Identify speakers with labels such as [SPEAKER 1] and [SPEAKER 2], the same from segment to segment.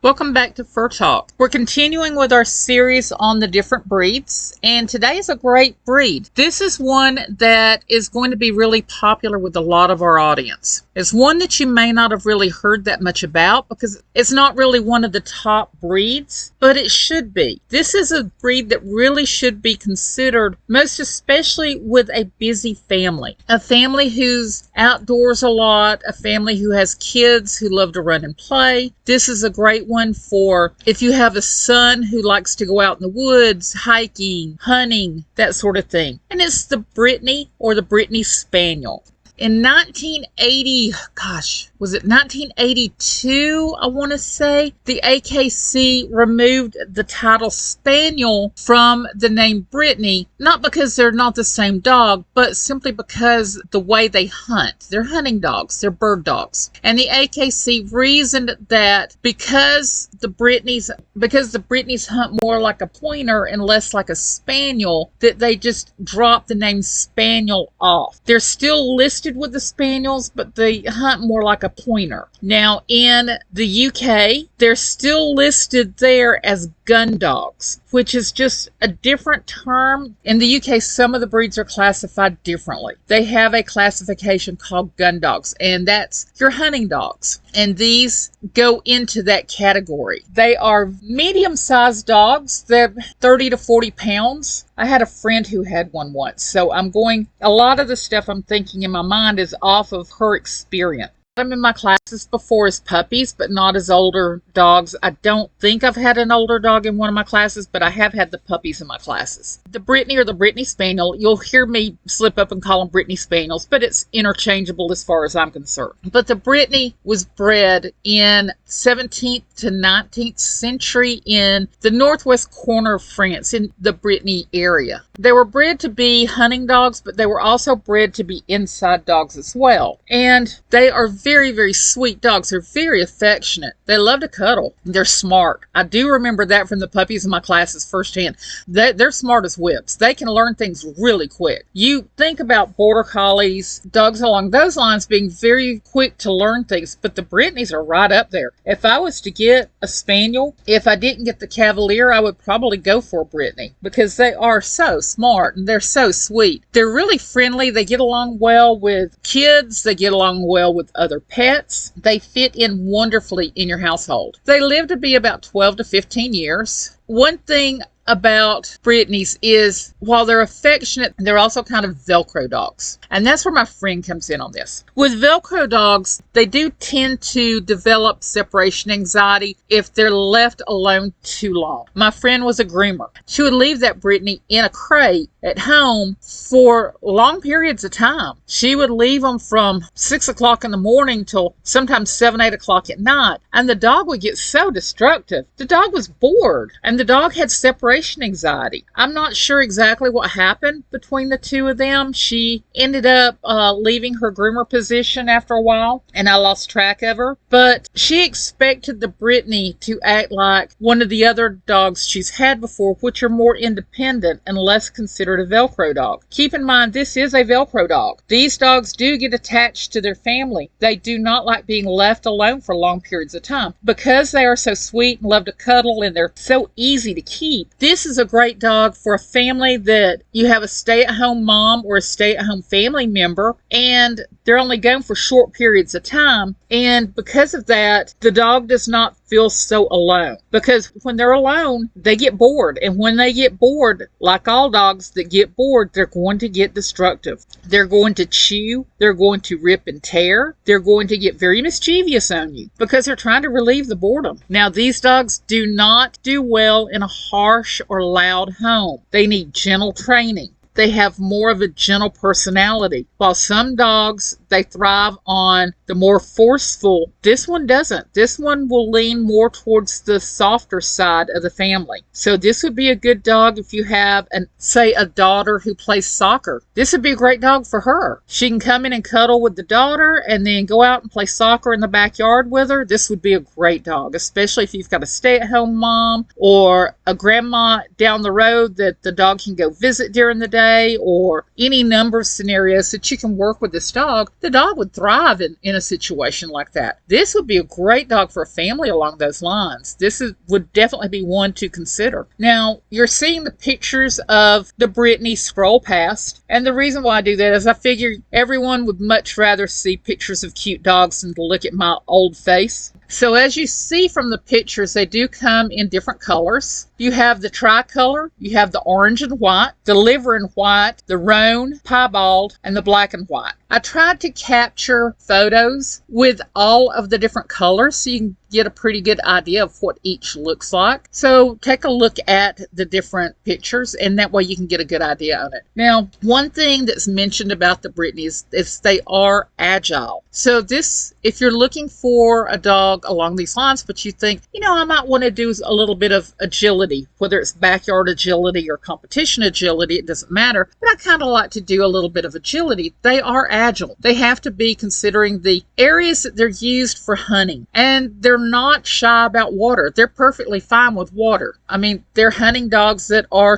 [SPEAKER 1] Welcome back to Fur Talk. We're continuing with our series on the different breeds, and today is a great breed. This is one that is going to be really popular with a lot of our audience. It's one that you may not have really heard that much about because it's not really one of the top breeds, but it should be. This is a breed that really should be considered, most especially with a busy family. A family who's outdoors a lot, a family who has kids who love to run and play. This is a great one for if you have a son who likes to go out in the woods, hiking, hunting, that sort of thing. And it's the Brittany or the Brittany Spaniel. In 1980, was it 1982, I want to say, the AKC removed the title Spaniel from the name Brittany, not because they're not the same dog, but simply because the way they hunt. They're hunting dogs, they're bird dogs. And the AKC reasoned that because the Brittany's hunt more like a pointer and less like a spaniel, that they just dropped the name Spaniel off. They're still listed with the spaniels, but they hunt more like a pointer. Now in the UK, they're still listed there as gun dogs, which is just a different term. In the UK, some of the breeds are classified differently. They have a classification called gun dogs, and that's your hunting dogs. And these go into that category. They are medium-sized dogs. They're 30 to 40 pounds. I had a friend who had one once, so a lot of the stuff I'm thinking in my mind is off of her experience. I'm in my classes before as puppies, but not as older dogs. I don't think I've had an older dog in one of my classes, but I have had the puppies in my classes. The Brittany or the Brittany Spaniel, you'll hear me slip up and call them Brittany Spaniels, but it's interchangeable as far as I'm concerned. But the Brittany was bred in 17th to 19th century in the northwest corner of France, in the Brittany area. They were bred to be hunting dogs, but they were also bred to be inside dogs as well. And they are very, very sweet dogs. They're very affectionate. They love to cuddle. They're smart. I do remember that from the puppies in my classes firsthand. They're smart as whips. They can learn things really quick. You think about border collies, dogs along those lines being very quick to learn things, but the Brittany's are right up there. If I was to get a Spaniel, if I didn't get the Cavalier, I would probably go for a Brittany because they are so smart and they're so sweet. They're really friendly. They get along well with kids. They get along well with other pets. They fit in wonderfully in your household. They live to be about 12 to 15 years. One thing about Brittany's is while they're affectionate, they're also kind of Velcro dogs. And that's where my friend comes in on this. With Velcro dogs, they do tend to develop separation anxiety if they're left alone too long. My friend was a groomer. She would leave that Brittany in a crate at home for long periods of time. She would leave them from 6 o'clock in the morning till sometimes 7, 8 o'clock at night. And the dog would get so destructive. The dog was bored and the dog had separation anxiety. I'm not sure exactly what happened between the two of them. She ended up leaving her groomer position after a while, and I lost track of her. But she expected the Brittany to act like one of the other dogs she's had before, which are more independent and less considered a Velcro dog. Keep in mind, this is a Velcro dog. These dogs do get attached to their family. They do not like being left alone for long periods of time. Because they are so sweet and love to cuddle and they're so easy to keep, this is a great dog for a family that you have a stay-at-home mom or a stay-at-home family member, and they're only gone for short periods of time. And because of that, the dog does not feel so alone. Because when they're alone, they get bored. And when they get bored, like all dogs that get bored, they're going to get destructive. They're going to chew. They're going to rip and tear. They're going to get very mischievous on you because they're trying to relieve the boredom. Now, these dogs do not do well in a harsh or loud home. They need gentle training. They have more of a gentle personality. While some dogs, they thrive on the more forceful, this one doesn't. This one will lean more towards the softer side of the family. So this would be a good dog if you have, say, a daughter who plays soccer. This would be a great dog for her. She can come in and cuddle with the daughter and then go out and play soccer in the backyard with her. This would be a great dog, especially if you've got a stay-at-home mom or a grandma down the road that the dog can go visit during the day. say, or any number of scenarios that you can work with this dog, the dog would thrive in a situation like that. This would be a great dog for a family along those lines. Would definitely be one to consider. Now, you're seeing the pictures of the Brittany scroll past, and the reason why I do that is I figure everyone would much rather see pictures of cute dogs than to look at my old face. So as you see from the pictures, they do come in different colors. You have the tricolor, you have the orange and white, the liver and white, the roan, piebald, and the black and white. I tried to capture photos with all of the different colors so you can get a pretty good idea of what each looks like. So take a look at the different pictures, and that way you can get a good idea on it. Now, one thing that's mentioned about the Brittany's is they are agile. So if you're looking for a dog along these lines, but you think, I might want to do a little bit of agility, whether it's backyard agility or competition agility, it doesn't matter. But I kind of like to do a little bit of agility. They are agile. They have to be considering the areas that they're used for hunting. And they're not shy about water. They're perfectly fine with water. I mean, they're hunting dogs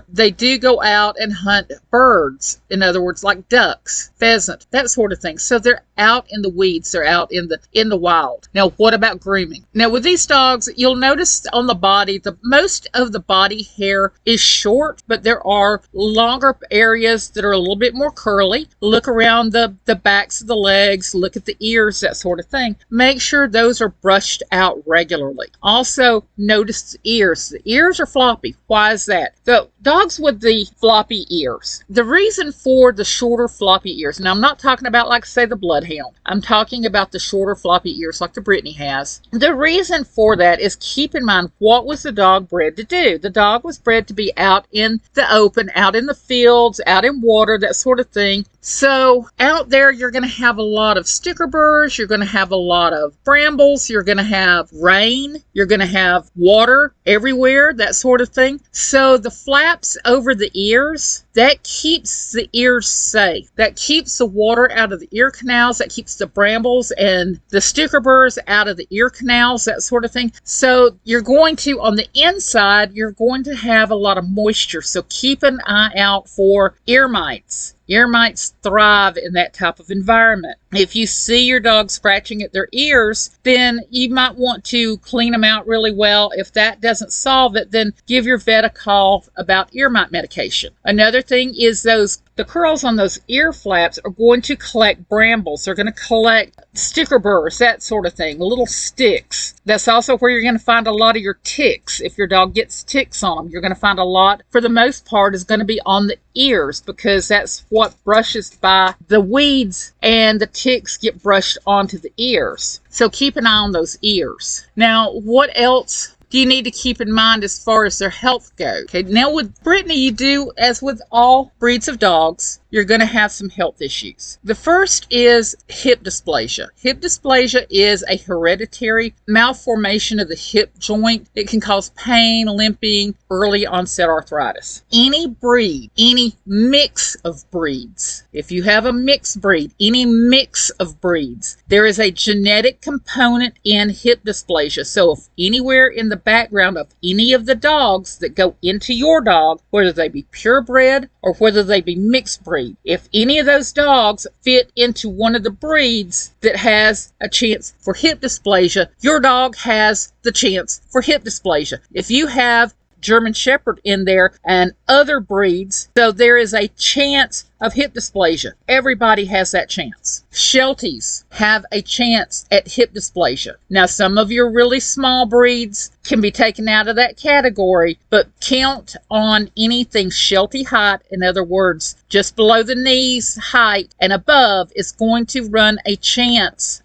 [SPEAKER 1] they do go out and hunt birds. In other words, like ducks, pheasant, that sort of thing. So they're out in the weeds. They're out in the wild. Now, what about grooming? Now, with these dogs, you'll notice on the body, most of the body hair is short, but there are longer areas that are a little bit more curly. Look around the backs of the legs, look at the ears, that sort of thing. Make sure those are brushed out regularly. Also, notice the ears. The ears are floppy. Why is that? The dogs with the floppy ears. The reason for the shorter floppy ears, now I'm not talking about like say the bloodhound. I'm talking about the shorter floppy ears like the Brittany has. The reason for that is, keep in mind, what was the dog bred to do? The dog was bred to be out in the open, out in the fields, out in water, that sort of thing. So out there, you're going to have a lot of sticker burrs. You're going to have a lot of brambles. You're going to have rain. You're going to have water everywhere, that sort of thing. So the flaps over the ears, that keeps the ears safe. That keeps the water out of the ear canals. That keeps the brambles and the sticker burrs out of the ear canals, that sort of thing. So you're going to, on the inside, you're going to have a lot of moisture. So keep an eye out for ear mites. Ear mites thrive in that type of environment. If you see your dog scratching at their ears, then you might want to clean them out really well. If that doesn't solve it, then give your vet a call about ear mite medication. Another thing is the curls on those ear flaps are going to collect brambles. They're going to collect sticker burrs, that sort of thing, little sticks. That's also where you're going to find a lot of your ticks. If your dog gets ticks on them, you're going to find a lot, for the most part, is going to be on the ears, because that's what brushes by the weeds, and the ticks get brushed onto the ears. So keep an eye on those ears. Now, what else do you need to keep in mind as far as their health goes? Okay, now with Brittany, you do, as with all breeds of dogs, you're going to have some health issues. The first is hip dysplasia. Hip dysplasia is a hereditary malformation of the hip joint. It can cause pain, limping, early onset arthritis. Any breed, any mix of breeds, if you have a mixed breed, any mix of breeds, there is a genetic component in hip dysplasia. So if anywhere in the background of any of the dogs that go into your dog, whether they be purebred or whether they be mixed breed, if any of those dogs fit into one of the breeds that has a chance for hip dysplasia, your dog has the chance for hip dysplasia. If you have German Shepherd in there and other breeds, so there is a chance of hip dysplasia. Everybody has that chance. Shelties have a chance at hip dysplasia. Now, some of your really small breeds can be taken out of that category, but count on anything Sheltie height, in other words, just below the knees height and above, is going to run a chance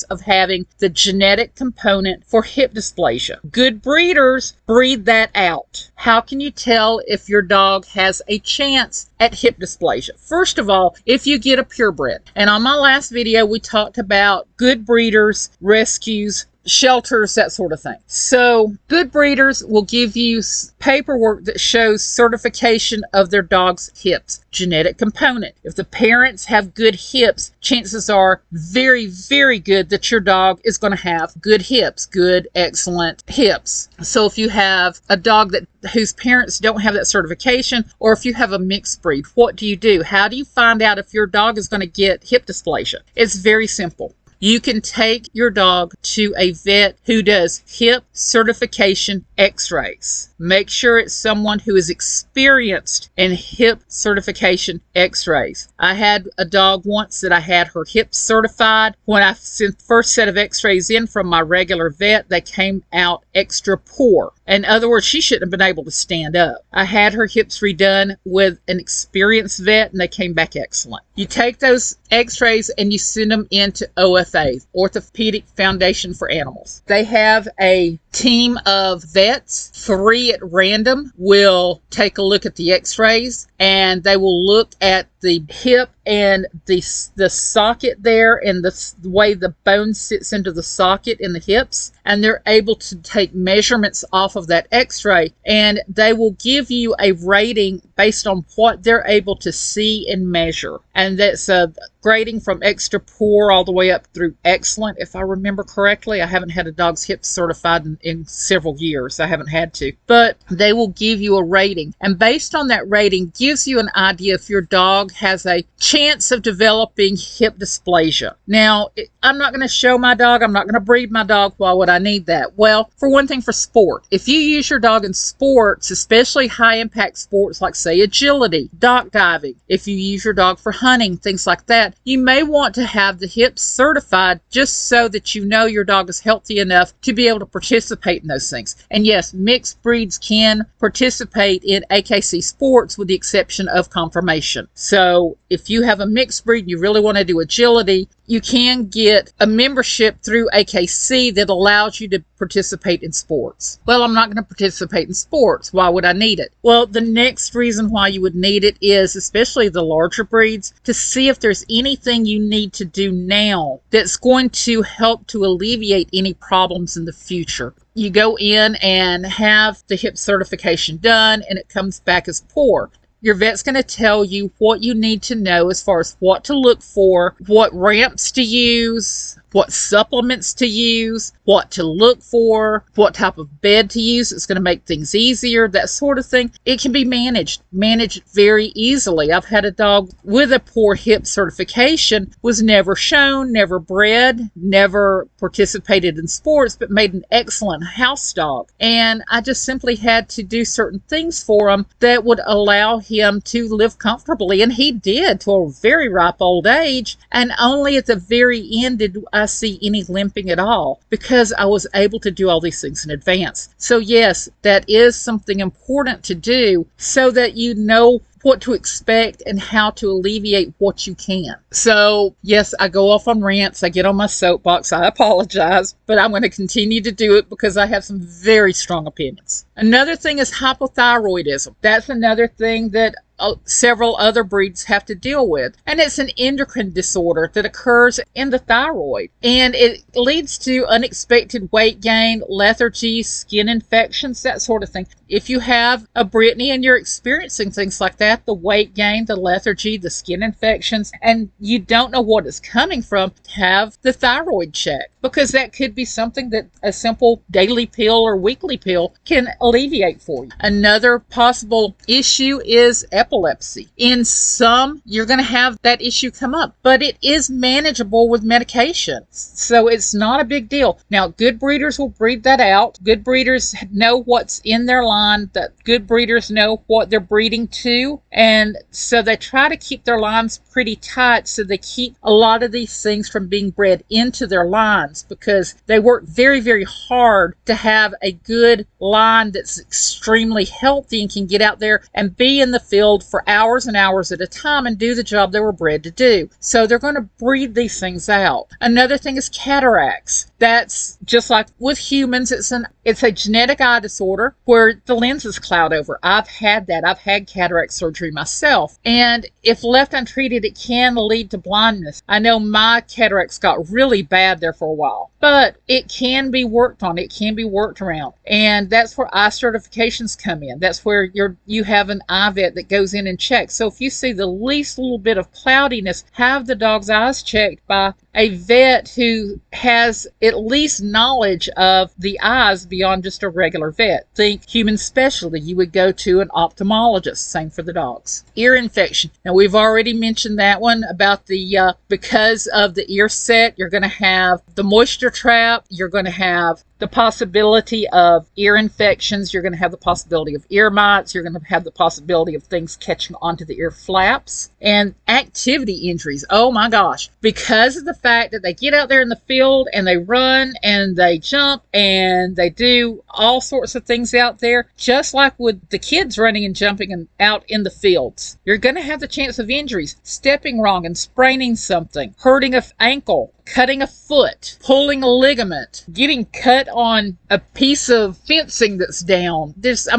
[SPEAKER 1] of having the genetic component for hip dysplasia. Good breeders breed that out. How can you tell if your dog has a chance at hip dysplasia? First of all, if you get a purebred. And on my last video, we talked about good breeders rescues shelters, that sort of thing. So good breeders will give you paperwork that shows certification of their dog's hips, genetic component. If the parents have good hips, chances are very, very good that your dog is going to have good hips, good, excellent hips. So if you have a dog whose parents don't have that certification, or if you have a mixed breed, what do you do? How do you find out if your dog is going to get hip dysplasia? It's very simple. You can take your dog to a vet who does hip certification x-rays. Make sure it's someone who is experienced in hip certification x-rays. I had a dog once that I had her hips certified. When I sent the first set of x-rays in from my regular vet, they came out extra poor. In other words, she shouldn't have been able to stand up. I had her hips redone with an experienced vet, and they came back excellent. You take those x-rays and you send them into OFA, Orthopedic Foundation for Animals. They have a team of vets, 3 at random, will take a look at the x-rays, and they will look at the hip and the socket there, and the way the bone sits into the socket in the hips, and they're able to take measurements off of that x-ray, and they will give you a rating based on what they're able to see and measure. And that's a grading from extra poor all the way up through excellent, if I remember correctly. I haven't had a dog's hips certified in several years. I haven't had to. But they will give you a rating. And based on that rating, gives you an idea if your dog has a chance of developing hip dysplasia. Now, I'm not going to show my dog. I'm not going to breed my dog. Why would I need that? Well, for one thing, for sport. If you use your dog in sports, especially high-impact sports like, say, agility, dock diving, if you use your dog for hunting, things like that, you may want to have the hips certified just so that you know your dog is healthy enough to be able to participate in those things. And yes, mixed breeds can participate in AKC sports with the exception of conformation. So if you have a mixed breed and you really want to do agility, you can get a membership through AKC that allows you to participate in sports. Well, I'm not going to participate in sports. Why would I need it? Well, the next reason why you would need it is, especially the larger breeds, to see if there's anything you need to do now that's going to help to alleviate any problems in the future. You go in and have the hip certification done and it comes back as poor. Your vet's going to tell you what you need to know as far as what to look for, what ramps to use, what supplements to use, what to look for, what type of bed to use. It's going to make things easier, that sort of thing. It can be managed very easily. I've had a dog with a poor hip certification, was never shown, never bred, never participated in sports, but made an excellent house dog. And I just simply had to do certain things for him that would allow him to live comfortably. And he did to a very ripe old age. And only at the very end did I see any limping at all, because I was able to do all these things in advance. So yes, that is something important to do so that you know what to expect and how to alleviate what you can. So yes, I go off on rants. I get on my soapbox. I apologize, but I'm going to continue to do it because I have some very strong opinions. Another thing is hypothyroidism. That's another thing that several other breeds have to deal with. And it's an endocrine disorder that occurs in the thyroid. And it leads to unexpected weight gain, lethargy, skin infections, that sort of thing. If you have a Brittany and you're experiencing things like that, the weight gain, the lethargy, the skin infections, and you don't know what it's coming from, have the thyroid check. Because that could be something that a simple daily pill or weekly pill can alleviate for you. Another possible issue is epilepsy. In some, you're going to have that issue come up, but it is manageable with medication. So it's not a big deal. Now, good breeders will breed that out. Good breeders know what's in their line, that good breeders know what they're breeding to. And so they try to keep their lines pretty tight so they keep a lot of these things from being bred into their lines, because they work very hard to have a good line that's extremely healthy and can get out there and be in the field for hours and hours at a time and do the job they were bred to do. So they're going to breed these things out. Another thing is cataracts. That's just like with humans, it's a genetic eye disorder where the lenses cloud over. I've had that. I've had cataract surgery myself. And if left untreated, it can lead to blindness. I know my cataracts got really bad there for a while, but it can be worked on. It can be worked around. And that's where eye certifications come in. That's where you have an eye vet that goes in and checks. So if you see the least little bit of cloudiness, have the dog's eyes checked by a vet who has at least knowledge of the eyes beyond just a regular vet. Think human specialty. You would go to an ophthalmologist. Same for the dogs. Ear infection. Now, we've already mentioned that one about the, because of the ear set, you're going to have the moisture trap. You're going to have the possibility of ear infections. You're going to have the possibility of ear mites. You're going to have the possibility of things catching onto the ear flaps and activity injuries. Oh my gosh. Because of the fact that they get out there in the field and they run and they jump and they do all sorts of things out there, just like with the kids running and jumping and out in the fields, you're going to have the chance of injuries, stepping wrong and spraining something, hurting an ankle, cutting a foot, pulling a ligament, getting cut on a piece of fencing that's down. There's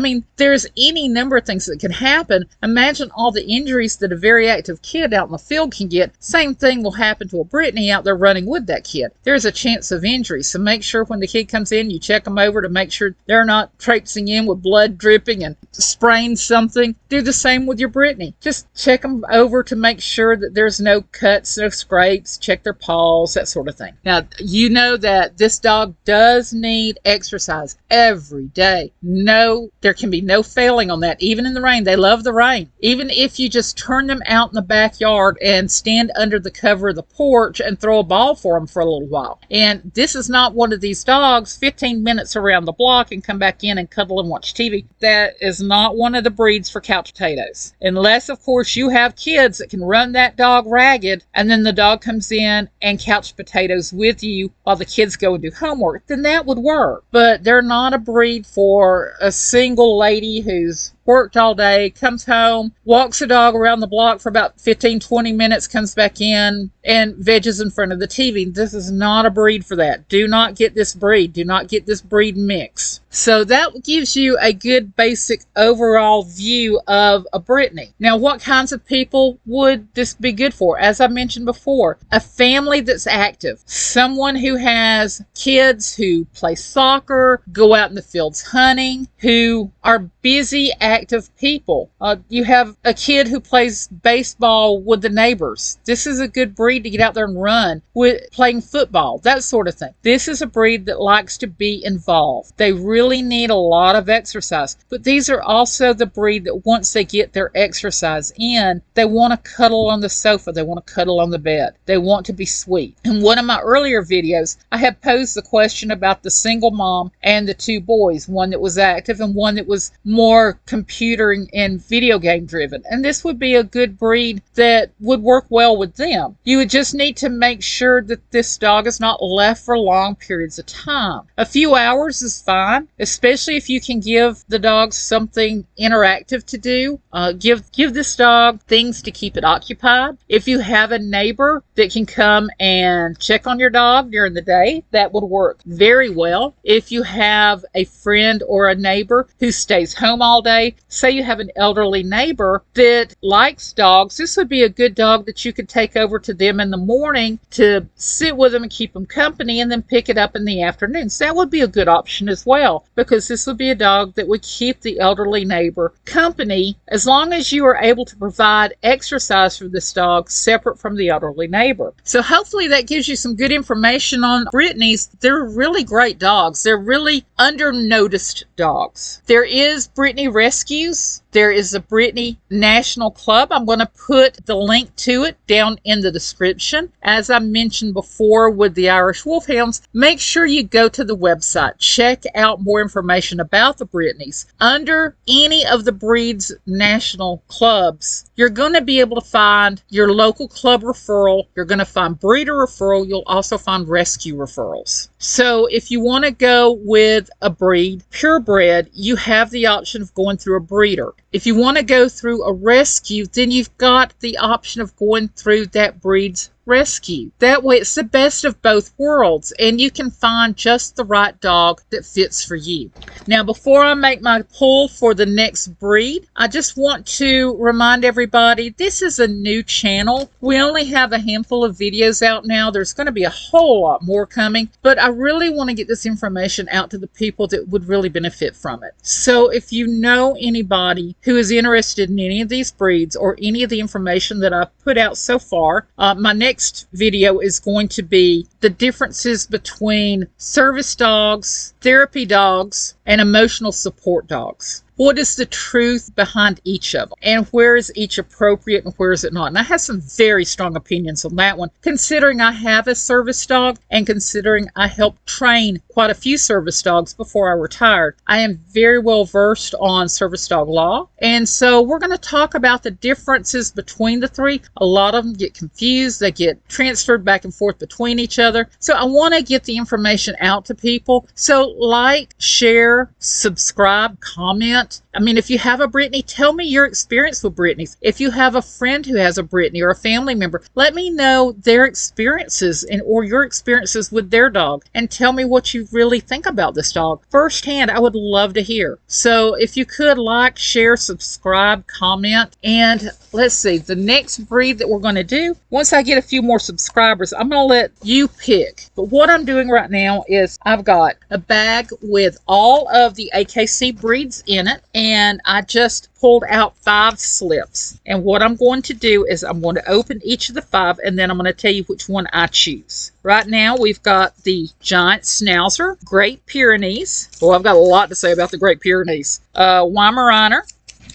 [SPEAKER 1] any number of things that can happen. Imagine all the injuries that a very active kid out in the field can get. Same thing will happen to a Brittany out there running with that kid. There's a chance of injury. So make sure when the kid comes in, you check them over to make sure they're not traipsing in with blood dripping and spraying something. Do the same with your Brittany. Just check them over to make sure that there's no cuts, no scrapes, check their paws, that sort of thing. Now, you know that this dog does need exercise every day. No, there can be no failing on that. Even in the rain, they love the rain. Even if you just turn them out in the backyard and stand under the cover of the porch and throw a ball for them for a little while. And this is not one of these dogs, 15 minutes around the block and come back in and cuddle and watch TV. That is not one of the breeds for couch potatoes. Unless, of course, you have kids that can run that dog ragged and then the dog comes in and couch potatoes with you while the kids go and do homework, then that would work. But they're not a breed for a single lady who's worked all day, comes home, walks the dog around the block for about 15-20 minutes, comes back in and veges in front of the TV. This is not a breed for that. Do not get this breed. Do not get this breed mix. So that gives you a good basic overall view of a Brittany. Now, what kinds of people would this be good for? As I mentioned before, a family that's active, someone who has kids who play soccer, go out in the fields hunting, who are busy, active people. You have a kid who plays baseball with the neighbors. This is a good breed to get out there and run with, playing football, that sort of thing. This is a breed that likes to be involved. They really need a lot of exercise, but these are also the breed that once they get their exercise in, they want to cuddle on the sofa. They want to cuddle on the bed. They want to be sweet. In one of my earlier videos, I have posed the question about the single mom and the two boys, one that was active and one that was more computer and video game driven. And this would be a good breed that would work well with them. You would just need to make sure that this dog is not left for long periods of time. A few hours is fine, especially if you can give the dog something interactive to do. Give this dog things to keep it occupied. If you have a neighbor that can come and check on your dog during the day, that would work very well. If you have a friend or a neighbor who stays home all day, say you have an elderly neighbor that likes dogs, this would be a good dog that you could take over to them in the morning to sit with them and keep them company and then pick it up in the afternoon. So that would be a good option as well, because this would be a dog that would keep the elderly neighbor company as long as you are able to provide exercise for this dog separate from the elderly neighbor. So hopefully that gives you some good information on Brittany's. They're really great dogs. They're really under-noticed dogs. There is Brittany Rescues. There is a Brittany National Club. I'm going to put the link to it down in the description. As I mentioned before with the Irish Wolfhounds, make sure you go to the website. Check out more information about the Brittany's. Under any of the breed's national clubs, you're going to be able to find your local club referral. You're going to find breeder referral. You'll also find rescue referrals. So if you want to go with a breed, purebred, you have the option of going through a breeder. If you want to go through a rescue, then you've got the option of going through that breed's rescue. That way it's the best of both worlds and you can find just the right dog that fits for you. Now, before I make my pull for the next breed, I just want to remind everybody this is a new channel. We only have a handful of videos out now. There's going to be a whole lot more coming, but I really want to get this information out to the people that would really benefit from it. So if you know anybody who is interested in any of these breeds or any of the information that I've put out so far, my next video is going to be the differences between service dogs, therapy dogs, and emotional support dogs. What is the truth behind each of them? And where is each appropriate and where is it not? And I have some very strong opinions on that one, considering I have a service dog and considering I helped train quite a few service dogs before I retired. I am very well versed on service dog law. And so we're going to talk about the differences between the three. A lot of them get confused. They get transferred back and forth between each other. So I want to get the information out to people. So like, share, subscribe, comment. I mean, if you have a Brittany, tell me your experience with Brittany's. If you have a friend who has a Brittany or a family member, let me know their experiences or your experiences with their dog and tell me what you really think about this dog. Firsthand, I would love to hear. So if you could like, share, subscribe, comment, and let's see, the next breed that we're going to do, once I get a few more subscribers, I'm going to let you pick. But what I'm doing right now is I've got a bag with all of the AKC breeds in it, and I just pulled out 5 slips. And what I'm going to do is I'm going to open each of the 5, and then I'm going to tell you which one I choose. Right now, we've got the Giant Schnauzer, Great Pyrenees. Well, I've got a lot to say about the Great Pyrenees. Weimaraner,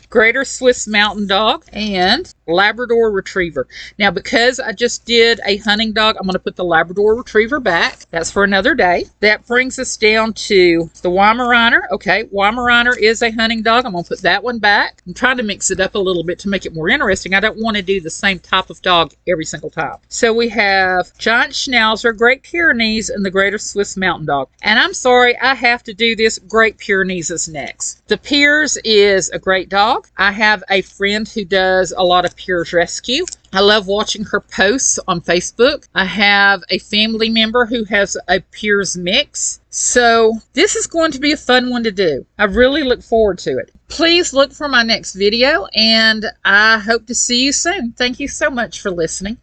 [SPEAKER 1] Greater Swiss Mountain Dog, and Labrador Retriever. Now, because I just did a hunting dog, I'm going to put the Labrador Retriever back. That's for another day. That brings us down to the Weimaraner. Okay, Weimaraner is a hunting dog. I'm going to put that one back. I'm trying to mix it up a little bit to make it more interesting. I don't want to do the same type of dog every single time. So we have Giant Schnauzer, Great Pyrenees, and the Greater Swiss Mountain Dog. And I'm sorry, I have to do this. Great Pyrenees is next. The Pyrs is a great dog. I have a friend who does a lot of Pyrs rescue. I love watching her posts on Facebook. I have a family member who has a Pyrs mix. So this is going to be a fun one to do. I really look forward to it. Please look for my next video, and I hope to see you soon. Thank you so much for listening.